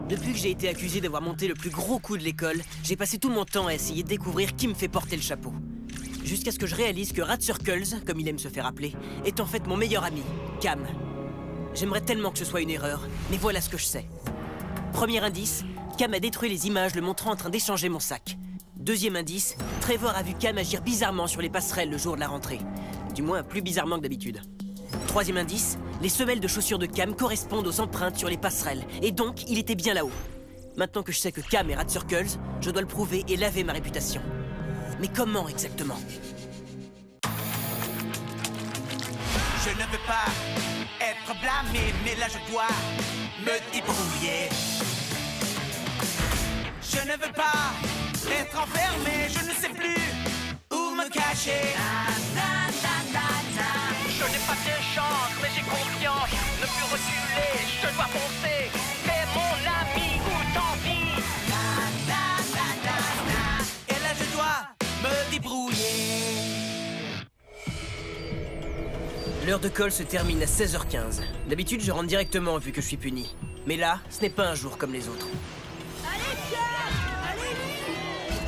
Depuis que j'ai été accusé d'avoir monté le plus gros coup de l'école, j'ai passé tout mon temps à essayer de découvrir qui me fait porter le chapeau. Jusqu'à ce que je réalise que Rat Circles, comme il aime se faire appeler, est en fait mon meilleur ami, Cam. J'aimerais tellement que ce soit une erreur, mais voilà ce que je sais. Premier indice, Cam a détruit les images le montrant en train d'échanger mon sac. Deuxième indice, Trevor a vu Cam agir bizarrement sur les passerelles le jour de la rentrée. Du moins, plus bizarrement que d'habitude. Troisième indice, les semelles de chaussures de Cam correspondent aux empreintes sur les passerelles, et donc il était bien là-haut. Maintenant que je sais que Cam est Rat Circles, je dois le prouver et laver ma réputation. Mais comment exactement? Je ne veux pas être blâmé, mais là je dois me débrouiller. Je ne veux pas être enfermé, je ne sais plus où me cacher. Je n'ai pas de chance, mais j'ai confiance. Ne plus reculer, je dois foncer. T'es mon ami ou tant pis. Et là je dois me débrouiller. L'heure de colle se termine à 16h15. D'habitude, je rentre directement vu que je suis puni. Mais là, ce n'est pas un jour comme les autres.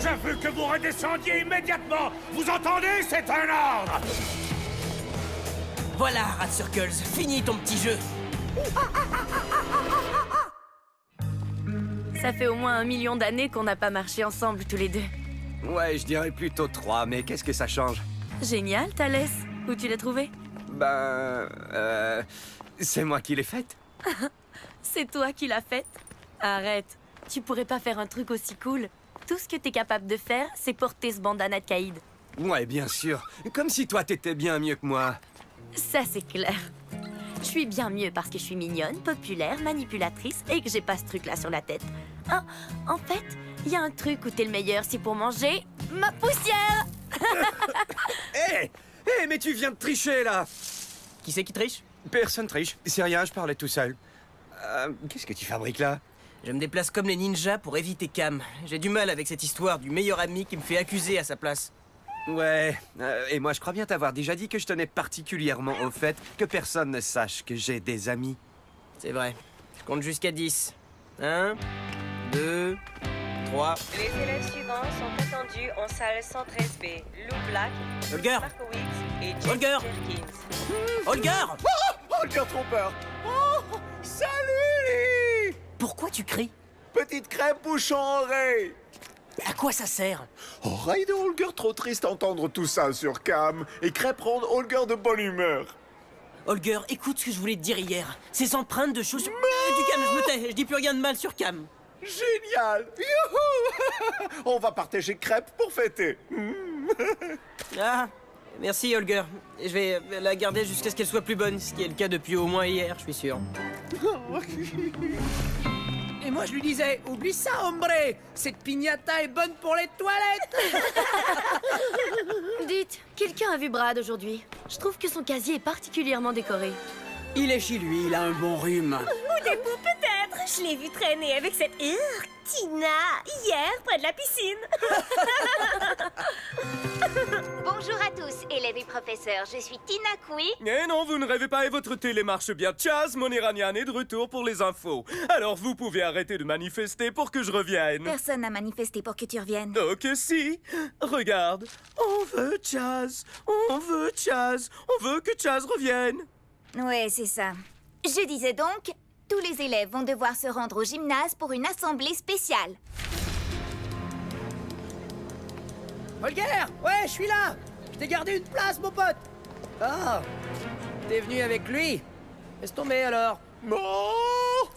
Je veux que vous redescendiez immédiatement. Vous entendez? C'est un ordre. Voilà, Rat Circles, finis ton petit jeu. Ça fait au moins 1 million d'années qu'on n'a pas marché ensemble tous les deux. Ouais, je dirais plutôt 3, mais qu'est-ce que ça change? Génial, Thalès. Où tu l'as trouvé? C'est moi qui l'ai faite. C'est toi qui l'as faite? Arrête. Tu pourrais pas faire un truc aussi cool. Tout ce que t'es capable de faire, c'est porter ce bandana de caïd. Ouais, bien sûr. Comme si toi, t'étais bien mieux que moi. Ça, c'est clair. Je suis bien mieux parce que je suis mignonne, populaire, manipulatrice et que j'ai pas ce truc-là sur la tête. Ah, en fait, il y a un truc où t'es le meilleur, c'est pour manger ma poussière. Hé mais tu viens de tricher, là. Qui c'est qui triche? Personne triche. C'est rien, je parlais tout seul. Qu'est-ce que tu fabriques, là? Je me déplace comme les ninjas pour éviter Cam. J'ai du mal avec cette histoire du meilleur ami qui me fait accuser à sa place. Ouais, et moi, je crois bien t'avoir déjà dit que je tenais particulièrement au fait que personne ne sache que j'ai des amis. C'est vrai. Je compte jusqu'à 10. 1, 2, 3... Les élèves suivants sont attendus en salle 113B. Lou Black, Holger! Markowitz et Jake Holger! Perkins. Holger! Oh, j'ai trop peur. Oh, salut! Pourquoi tu cries? Petite crêpe bouchon-oreille. À quoi ça sert? Oreille de Holger trop triste à entendre tout ça sur Cam. Et crêpe rend Holger de bonne humeur. Holger, écoute ce que je voulais te dire hier. Ces empreintes de chaussures... Du Cam, je me tais, je dis plus rien de mal sur Cam. Génial! Youhou! On va partager crêpes pour fêter. Ah, merci Holger. Je vais la garder jusqu'à ce qu'elle soit plus bonne, ce qui est le cas depuis au moins hier, je suis sûr. Et moi je lui disais, oublie ça, hombre! Cette piñata est bonne pour les toilettes! Dites, quelqu'un a vu Brad aujourd'hui? Je trouve que son casier est particulièrement décoré. Il est chez lui, il a un bon rhume. Ou des poux peut-être. Je l'ai vu traîner avec cette Tina hier près de la piscine. Bonjour à tous, élèves et professeurs, je suis Tina Kui. Eh non, vous ne rêvez pas et votre télé marche bien. Chaz, mon Iranian est de retour pour les infos. Alors vous pouvez arrêter de manifester pour que je revienne. Personne n'a manifesté pour que tu reviennes. Oh que si. Regarde, on veut Chaz, on veut Chaz, on veut que Chaz revienne. Ouais, c'est ça. Je disais donc, tous les élèves vont devoir se rendre au gymnase pour une assemblée spéciale. Holger! Ouais, je suis là! Je t'ai gardé une place, mon pote! Ah! T'es venu avec lui? Laisse tomber, alors. Oh!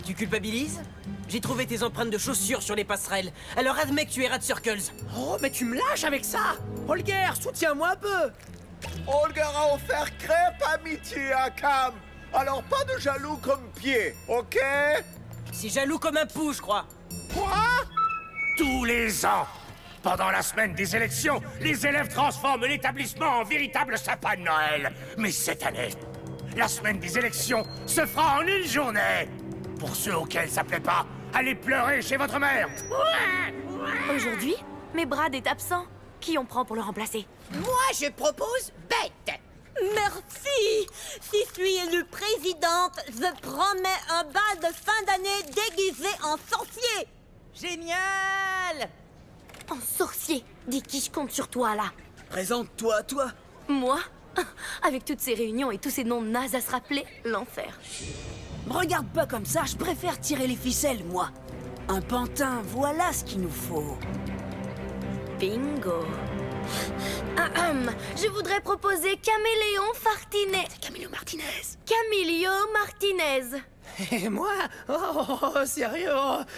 Tu culpabilises? J'ai trouvé tes empreintes de chaussures sur les passerelles. Alors admets que tu es Rat Circles. Oh, mais tu me lâches avec ça! Holger, soutiens-moi un peu! Holger a offert crêpe amitié à Cam. Alors pas de jaloux comme pied, ok? C'est jaloux comme un pou, je crois. Quoi? Tous les ans, pendant la semaine des élections, les élèves transforment l'établissement en véritable sapin de Noël. Mais cette année, la semaine des élections se fera en une journée. Pour ceux auxquels ça plaît pas, allez pleurer chez votre mère. Aujourd'hui? Mais Brad est absent. Qui on prend pour le remplacer? Moi, je propose Bête! Merci. Si tu es le président, présidente, je promets un bal de fin d'année déguisé en sorcier. Génial! En sorcier. Dis qui je compte sur toi, là. Présente-toi, toi. Moi? Avec toutes ces réunions et tous ces noms nazes à se rappeler, l'enfer. Me regarde pas comme ça, je préfère tirer les ficelles, moi. Un pantin, voilà ce qu'il nous faut. Bingo. Je voudrais proposer Caméléon Fartinez. Camilo Martinez. Camilio Martinez. Et moi? Oh, sérieux?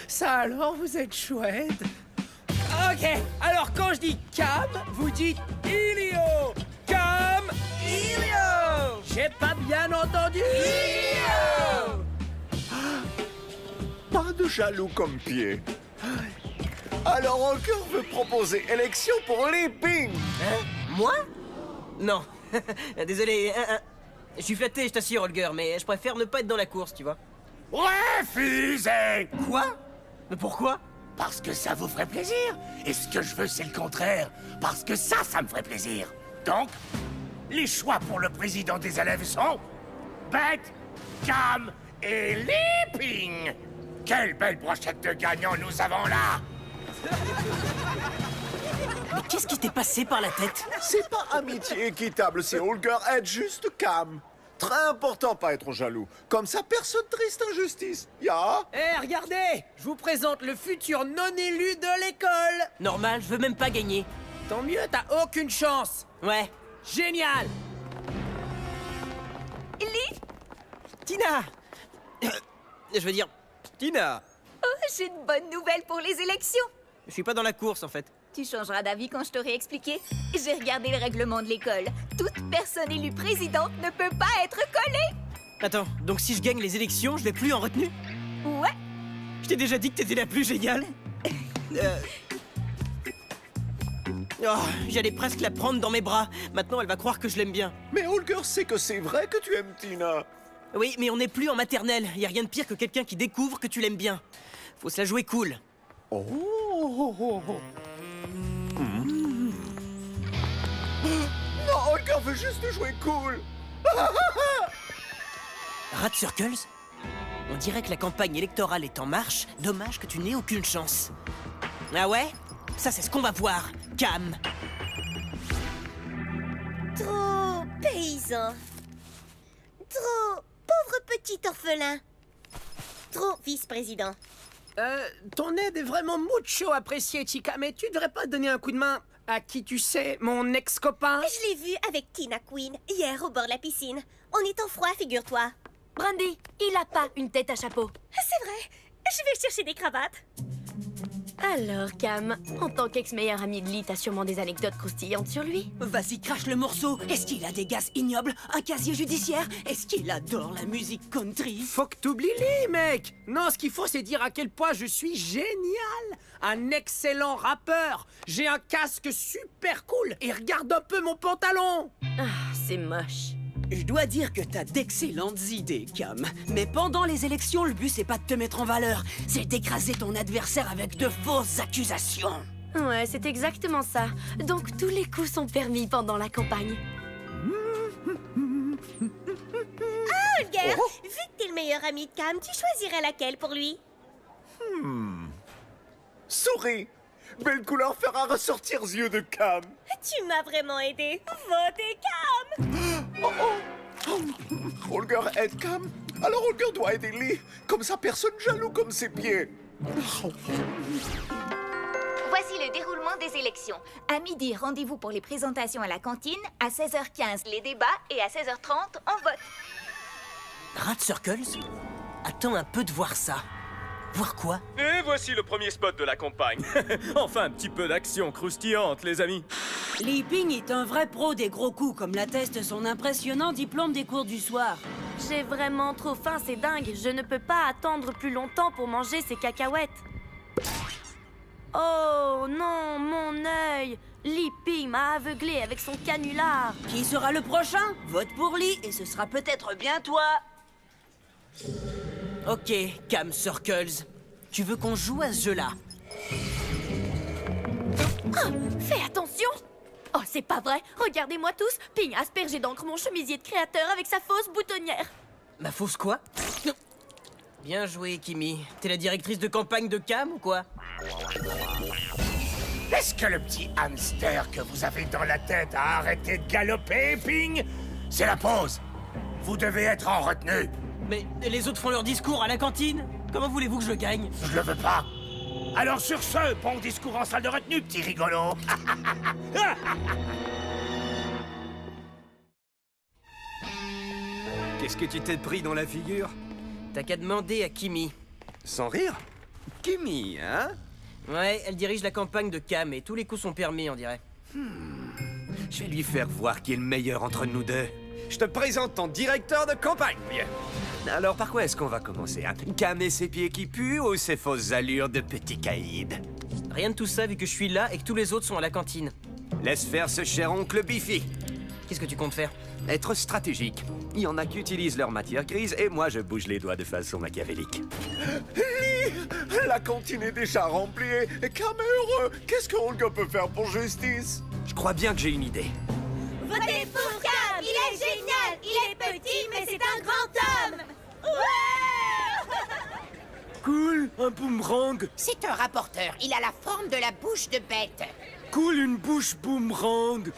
Ça alors, vous êtes chouette. Ok, alors quand je dis Cam, vous dites Ilio. Cam, Ilio. J'ai pas bien entendu. Ilio. Pas de jaloux comme pied. Alors Holger veut proposer élection pour Leaping. Moi? Non. Désolé. Je suis flatté, je t'assure, Holger, mais je préfère ne pas être dans la course, tu vois. Refusez! Quoi? Mais pourquoi? Parce que ça vous ferait plaisir. Et ce que je veux, c'est le contraire. Parce que ça me ferait plaisir. Donc, les choix pour le président des élèves sont... Bête, Cam et Leaping. Quelle belle brochette de gagnants nous avons là! Mais qu'est-ce qui t'est passé par la tête? C'est pas amitié équitable si Holger aide juste Cam. Très important pas être jaloux. Comme ça, personne triste injustice. Ya? Eh, regardez! Je vous présente le futur non-élu de l'école! Normal, je veux même pas gagner. Tant mieux, t'as aucune chance! Ouais. Génial! Tina! Je veux dire... Tina! Oh, j'ai une bonne nouvelle pour les élections. Je suis pas dans la course, en fait. Tu changeras d'avis quand je t'aurai expliqué. J'ai regardé le règlement de l'école. Toute personne élue présidente ne peut pas être collée. Attends, donc si je gagne les élections, je vais plus en retenue? Ouais. Je t'ai déjà dit que t'étais la plus géniale. Oh, j'allais presque la prendre dans mes bras. Maintenant, elle va croire que je l'aime bien. Mais Holger sait que c'est vrai que tu aimes Tina. Oui, mais on n'est plus en maternelle. Y a rien de pire que quelqu'un qui découvre que tu l'aimes bien. Faut se la jouer cool. Oh. Non, Holger veut juste jouer cool. Rat Circles? On dirait que la campagne électorale est en marche. Dommage que tu n'aies aucune chance. Ah ouais? Ça, c'est ce qu'on va voir. Cam. Trop paysan. Trop pauvre petit orphelin. Trop vice-président. Ton aide est vraiment mucho appréciée, Chica, mais tu devrais pas donner un coup de main à qui tu sais, mon ex-copain? Je l'ai vu avec Tina Queen hier au bord de la piscine. On est en froid, figure-toi. Brandy, il a pas une tête à chapeau. C'est vrai. Je vais chercher des cravates. Alors, Cam, en tant qu'ex-meilleur ami de Lee, t'as sûrement des anecdotes croustillantes sur lui? Vas-y, crache le morceau. Est-ce qu'il a des gaz ignobles? Un casier judiciaire? Est-ce qu'il adore la musique country? Faut que t'oublies Lee, mec! Non, ce qu'il faut, c'est dire à quel point je suis génial! Un excellent rappeur! J'ai un casque super cool! Et regarde un peu mon pantalon! Ah, c'est moche. Je dois dire que t'as d'excellentes idées, Cam. Mais pendant les élections, le but, c'est pas de te mettre en valeur. C'est d'écraser ton adversaire avec de fausses accusations. Ouais, c'est exactement ça. Donc tous les coups sont permis pendant la campagne. Holger, vu que t'es le meilleur ami de Cam, tu choisirais laquelle pour lui? Souris. Belle couleur fera ressortir les yeux de Cam. Tu m'as vraiment aidé. Votez Cam! Holger aide Cam. Alors Holger doit aider Lee. Comme ça, personne jaloux comme ses pieds. Voici le déroulement des élections. À midi, rendez-vous pour les présentations à la cantine. À 16h15, les débats. Et à 16h30, on vote. Rat Circles? Attends un peu de voir ça. Voir quoi? Et voici le premier spot de la campagne. Enfin, un petit peu d'action croustillante, les amis. Leaping est un vrai pro des gros coups, comme l'atteste son impressionnant diplôme des cours du soir. J'ai vraiment trop faim, c'est dingue. Je ne peux pas attendre plus longtemps pour manger ces cacahuètes. Oh non, mon œil! Leaping m'a aveuglé avec son canular. Qui sera le prochain? Vote pour Lee, et ce sera peut-être bien toi. Ok, Cam Circles. Tu veux qu'on joue à ce jeu-là? Ah, fais attention! Oh, c'est pas vrai! Regardez-moi tous! Ping a aspergé d'encre mon chemisier de créateur avec sa fausse boutonnière. Ma fausse quoi? Bien joué, Kimi. T'es la directrice de campagne de Cam ou quoi? Est-ce que le petit hamster que vous avez dans la tête a arrêté de galoper, Ping? C'est la pause. Vous devez être en retenue. Mais les autres font leur discours à la cantine. Comment voulez-vous que je gagne? Je le veux pas. Alors sur ce, bon discours en salle de retenue, petit rigolo. Qu'est-ce que tu t'es pris dans la figure? T'as qu'à demander à Kimi. Sans rire? Kimi, hein? Ouais, elle dirige la campagne de Cam et tous les coups sont permis, on dirait. Je vais lui faire voir qui est le meilleur entre nous deux. Je te présente ton directeur de campagne. Alors, par quoi est-ce qu'on va commencer, hein? Cam et ses pieds qui puent ou ses fausses allures de petit caïd? Rien de tout ça vu que je suis là et que tous les autres sont à la cantine. Laisse faire ce cher oncle Biffy. Qu'est-ce que tu comptes faire? Être stratégique. Il y en a qui utilisent leur matière grise et moi je bouge les doigts de façon machiavélique. La cantine est déjà remplie et Cam est heureux. Qu'est-ce que Holger peut faire pour justice? Je crois bien que j'ai une idée. Votez pour Cam, il est génial. Il est petit, mais c'est un grand homme. Cool, un boomerang. C'est un rapporteur. Il a la forme de la bouche de bête. Cool, une bouche boomerang.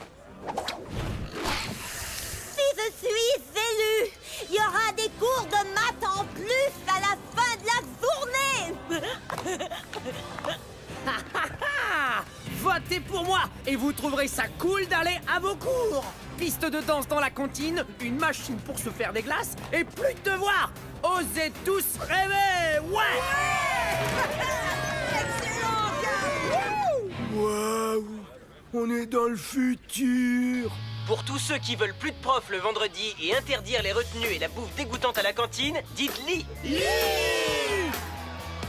Si je suis élu, il y aura des cours de maths en plus à la fin de la journée. Votez pour moi et vous trouverez ça cool d'aller à vos cours. Piste de danse dans la cantine, une machine pour se faire des glaces et plus de devoirs. Osez tous rêver, ouais. Waouh, on est dans le futur. Pour tous ceux qui veulent plus de profs le vendredi et interdire les retenues et la bouffe dégoûtante à la cantine, dites Lee.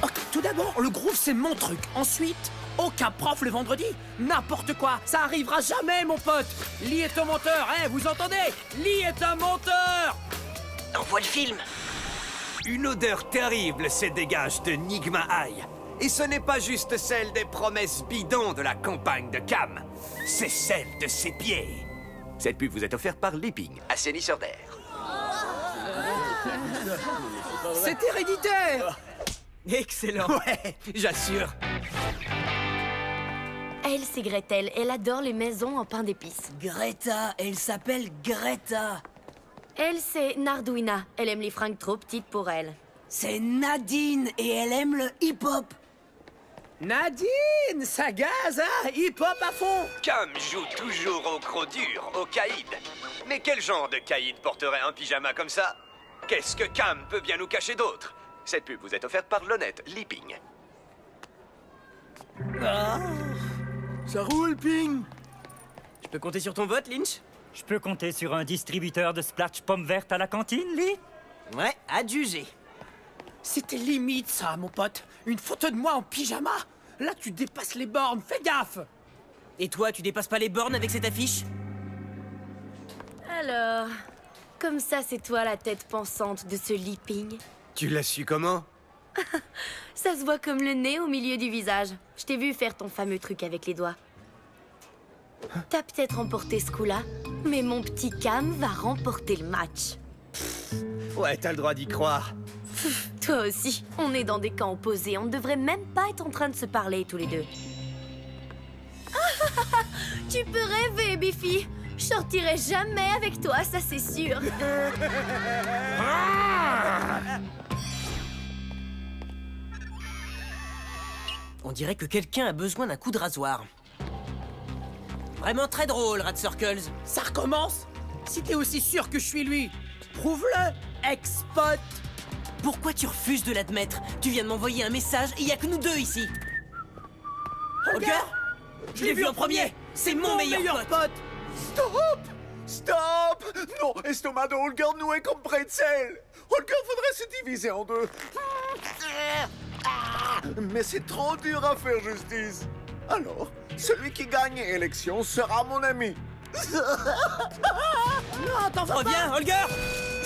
Ok, tout d'abord, le groove c'est mon truc. Ensuite, aucun prof le vendredi. N'importe quoi, ça arrivera jamais, mon pote. Lee est un menteur, hein, vous entendez? Lee est un menteur. Envoie le film. Une odeur terrible se dégage de Nigma High. Et ce n'est pas juste celle des promesses bidons de la campagne de Cam. C'est celle de ses pieds. Cette pub vous est offerte par Leaping, assainisseur d'air. C'est héréditaire. Excellent. Ouais, j'assure. Elle, c'est Gretel. Elle adore les maisons en pain d'épices. Greta, elle s'appelle Greta. Elle, c'est Nardouina. Elle aime les fringues trop petites pour elle. C'est Nadine et elle aime le hip-hop. Nadine, ça gaze, hein? Hip-hop à fond. Cam joue toujours au gros dur, au caïd. Mais quel genre de caïd porterait un pyjama comme ça? Qu'est-ce que Cam peut bien nous cacher d'autre? Cette pub vous est offerte par l'honnête Leaping. Ça roule, Ping. Je peux compter sur ton vote, Lynch? Je peux compter sur un distributeur de Splatch pommes vertes à la cantine, Lee? Ouais, adjugé. C'était limite, ça, mon pote. Une photo de moi en pyjama. Là, tu dépasses les bornes, fais gaffe. Et toi, tu dépasses pas les bornes avec cette affiche? Alors, comme ça, c'est toi la tête pensante de ce Leaping? Tu l'as su comment? Ça se voit comme le nez au milieu du visage. Je t'ai vu faire ton fameux truc avec les doigts. T'as peut-être remporté ce coup-là, mais mon petit Cam va remporter le match. Ouais, t'as le droit d'y croire. Toi aussi, on est dans des camps opposés. On ne devrait même pas être en train de se parler tous les deux. Tu peux rêver, Biffy. Je sortirai jamais avec toi, ça c'est sûr. On dirait que quelqu'un a besoin d'un coup de rasoir. Vraiment très drôle, Rat Circles. Ça recommence? Si t'es aussi sûr que je suis lui, prouve-le, ex-pote. Pourquoi tu refuses de l'admettre? Tu viens de m'envoyer un message et il y a que nous deux ici. Holger, je l'ai vu en premier. C'est mon meilleur pote. Stop! Stop! Non, estomac de Holger noué comme pretzel. Holger faudrait se diviser en deux. Mais c'est trop dur à faire justice. Alors, celui qui gagne l'élection sera mon ami. Non, t'en vas pas. Reviens, Holger!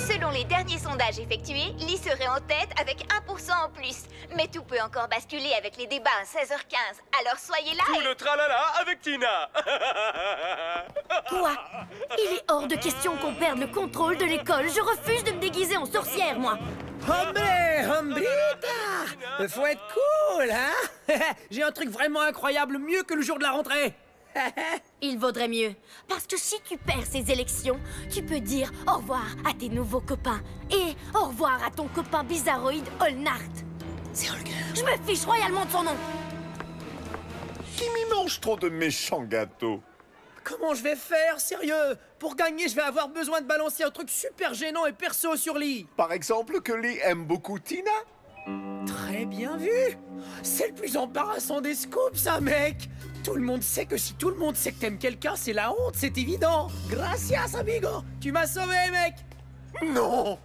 Selon les derniers sondages effectués, Lee serait en tête avec 1% en plus. Mais tout peut encore basculer avec les débats à 16h15. Alors soyez là Tout le tralala avec Tina. Quoi? Il est hors de question qu'on perde le contrôle de l'école. Je refuse de me déguiser en sorcière, moi. Hombrita! Faut être cool, hein? J'ai un truc vraiment incroyable, mieux que le jour de la rentrée. Il vaudrait mieux. Parce que si tu perds ces élections, tu peux dire au revoir à tes nouveaux copains. Et au revoir à ton copain bizarroïde Olnart. C'est Holger. Je me fiche royalement de son nom. Qui m'y mange trop de méchants gâteaux? Comment je vais faire, sérieux? Pour gagner, je vais avoir besoin de balancer un truc super gênant et perso sur Lee. Par exemple, que Lee aime beaucoup Tina? Très bien vu. C'est le plus embarrassant des scoops, ça, mec. Tout le monde sait que si tout le monde sait que t'aimes quelqu'un, c'est la honte, c'est évident. Gracias, amigo. Tu m'as sauvé, mec. Non!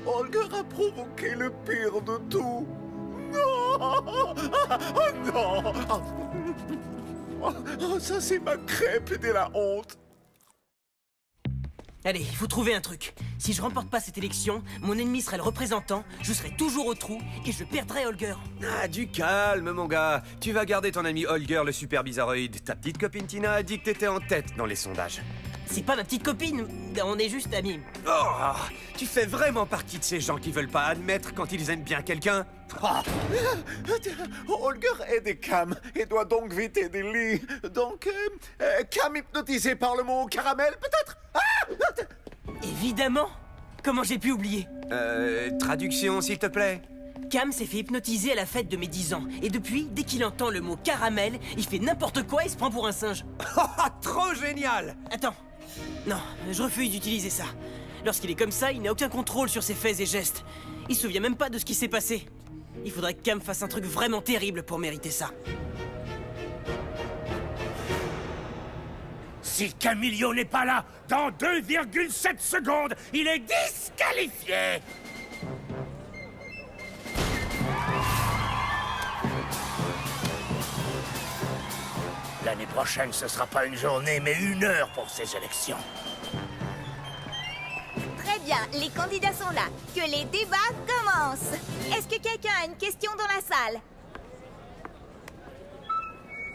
Holger a provoqué le pire de tout. Non! Non! Oh, ça, c'est ma crêpe et la honte. Allez, il faut trouver un truc. Si je remporte pas cette élection, mon ennemi serait le représentant, je serai toujours au trou et je perdrai Holger. Ah, du calme, mon gars. Tu vas garder ton ami Holger, le super bizarroïde. Ta petite copine Tina a dit que t'étais en tête dans les sondages. C'est pas ma petite copine, on est juste amis. Oh, tu fais vraiment partie de ces gens qui veulent pas admettre quand ils aiment bien quelqu'un. Holger aide Cam et doit donc vite aider Lee. Donc, Cam hypnotisé par le mot caramel, peut-être? Évidemment. Comment j'ai pu oublier? Traduction, s'il te plaît. Cam s'est fait hypnotiser à la fête de mes 10 ans. Et depuis, dès qu'il entend le mot caramel, il fait n'importe quoi et se prend pour un singe. Trop génial! Attends. Non, je refuse d'utiliser ça. Lorsqu'il est comme ça, il n'a aucun contrôle sur ses faits et gestes. Il se souvient même pas de ce qui s'est passé. Il faudrait que Cam fasse un truc vraiment terrible pour mériter ça. Si Camillo n'est pas là, dans 2,7 secondes, il est disqualifié! L'année prochaine, ce sera pas une journée, mais 1 heure pour ces élections. Très bien, les candidats sont là. Que les débats commencent. Est-ce que quelqu'un a une question dans la salle?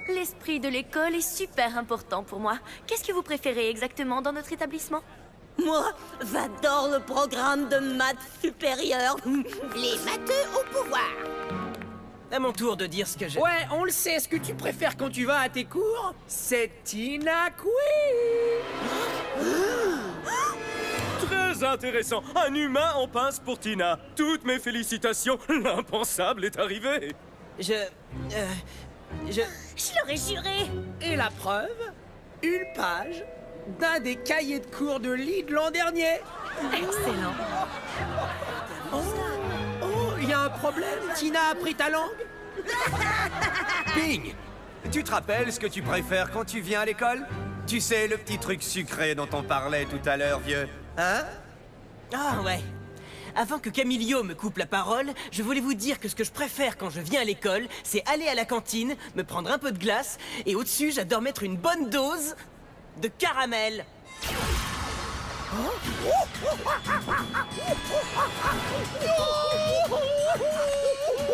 L'esprit de l'école est super important pour moi. Qu'est-ce que vous préférez exactement dans notre établissement? Moi, j'adore le programme de maths supérieures. Les matheux au pouvoir. À mon tour de dire ce que je... Ouais, on le sait. Ce que tu préfères quand tu vas à tes cours, c'est Tina Queen. Très intéressant. Un humain en pince pour Tina. Toutes mes félicitations. L'impensable est arrivé. Je l'aurais juré. Et la preuve? Une page d'un des cahiers de cours de Lee de l'an dernier. Excellent. Il y a un problème? Tina a appris ta langue? Ping! Tu te rappelles ce que tu préfères quand tu viens à l'école? Tu sais, le petit truc sucré dont on parlait tout à l'heure, vieux. Hein? Ah ouais. Avant que Camillo me coupe la parole, je voulais vous dire que ce que je préfère quand je viens à l'école, c'est aller à la cantine, me prendre un peu de glace, et au-dessus, j'adore mettre une bonne dose de caramel.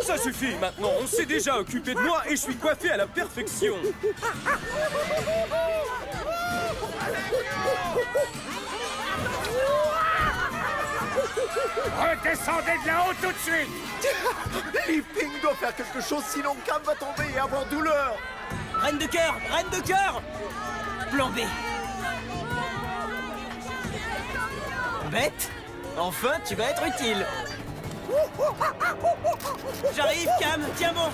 Ça suffit maintenant. On s'est déjà occupé de moi et je suis coiffé à la perfection. Redescendez de là-haut tout de suite! Lee Ping doit faire quelque chose, sinon Cam va tomber et avoir douleur. Reine de cœur! Reine de cœur! Plan B. Bête, enfin tu vas être utile. J'arrive, Cam, tiens bon.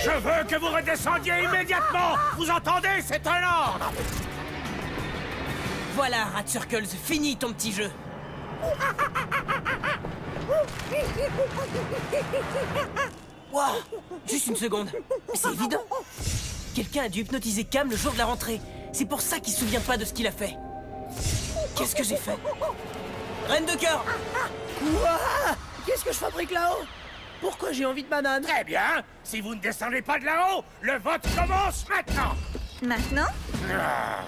Je veux que vous redescendiez immédiatement! Vous entendez? C'est un ordre! Voilà, Rat Circles, fini ton petit jeu. Wow, juste une seconde. Mais c'est évident. Quelqu'un a dû hypnotiser Cam le jour de la rentrée. C'est pour ça qu'il se souvient pas de ce qu'il a fait. Qu'est-ce que j'ai fait? Reine de cœur! Quoi? Qu'est-ce que je fabrique là-haut? Pourquoi j'ai envie de banane? Très bien! Si vous ne descendez pas de là-haut, le vote commence maintenant! Maintenant?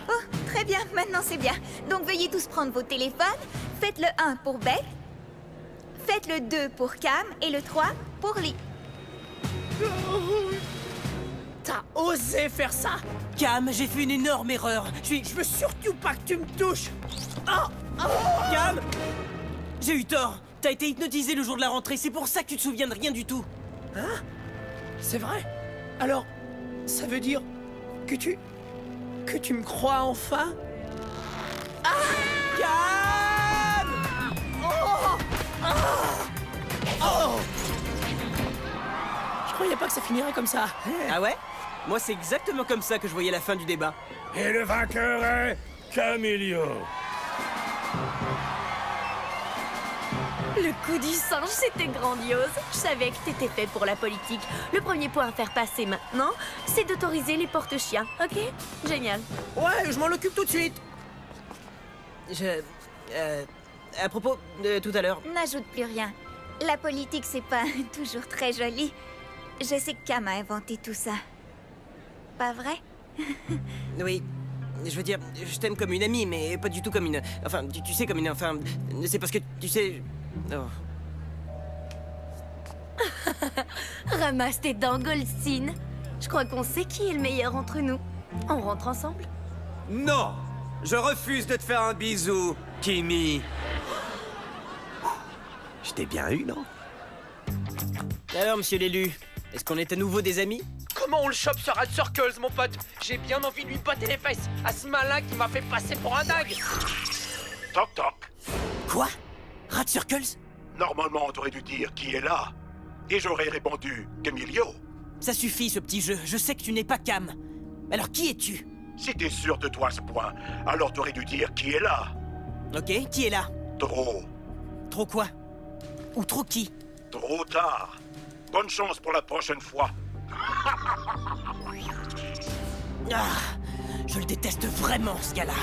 Oh, très bien, maintenant c'est bien. Donc veuillez tous prendre vos téléphones. Faites le 1 pour Beck. Faites le 2 pour Cam et le 3 pour Lee. T'as osé faire ça? Cam, j'ai fait une énorme erreur. Je veux surtout pas que tu me touches. Oh, Cam! J'ai eu tort. T'as été hypnotisé le jour de la rentrée, c'est pour ça que tu te souviens de rien du tout. Hein? C'est vrai? Alors, ça veut dire que tu me crois enfin? Cam! Je croyais pas que ça finirait comme ça. Ah ouais? Moi, c'est exactement comme ça que je voyais la fin du débat. Et le vainqueur est Camilio. Le coup du singe, c'était grandiose. Je savais que t'étais fait pour la politique. Le premier point à faire passer maintenant, c'est d'autoriser les porte-chiens, ok? Génial. Ouais, je m'en occupe tout de suite. À propos de tout à l'heure... N'ajoute plus rien. La politique, c'est pas toujours très joli. Je sais que Cam a inventé tout ça. Pas vrai? Oui, je veux dire, je t'aime comme une amie, mais pas du tout comme une... Enfin, tu sais, comme une... Enfin, c'est parce que, tu sais... Oh. Ramasse tes dents, Goldstein. Je crois qu'on sait qui est le meilleur entre nous. On rentre ensemble? Non! Je refuse de te faire un bisou, Kimmy. Je t'ai bien eu, non? Alors, monsieur l'élu, est-ce qu'on est à nouveau des amis? Comment on le chope sur Red Circles, mon pote? J'ai bien envie de lui botter les fesses à ce malin qui m'a fait passer pour un dingue. Toc toc. Quoi? Rat Circles? Normalement, on aurait dû dire qui est là. Et j'aurais répondu Camilio. Ça suffit, ce petit jeu. Je sais que tu n'es pas Cam. Alors, qui es-tu? Si t'es sûr de toi à ce point, alors t'aurais dû dire qui est là. Ok, qui est là? Trop. Trop quoi? Ou trop qui? Trop tard. Bonne chance pour la prochaine fois. Ah, je le déteste vraiment, ce gars-là.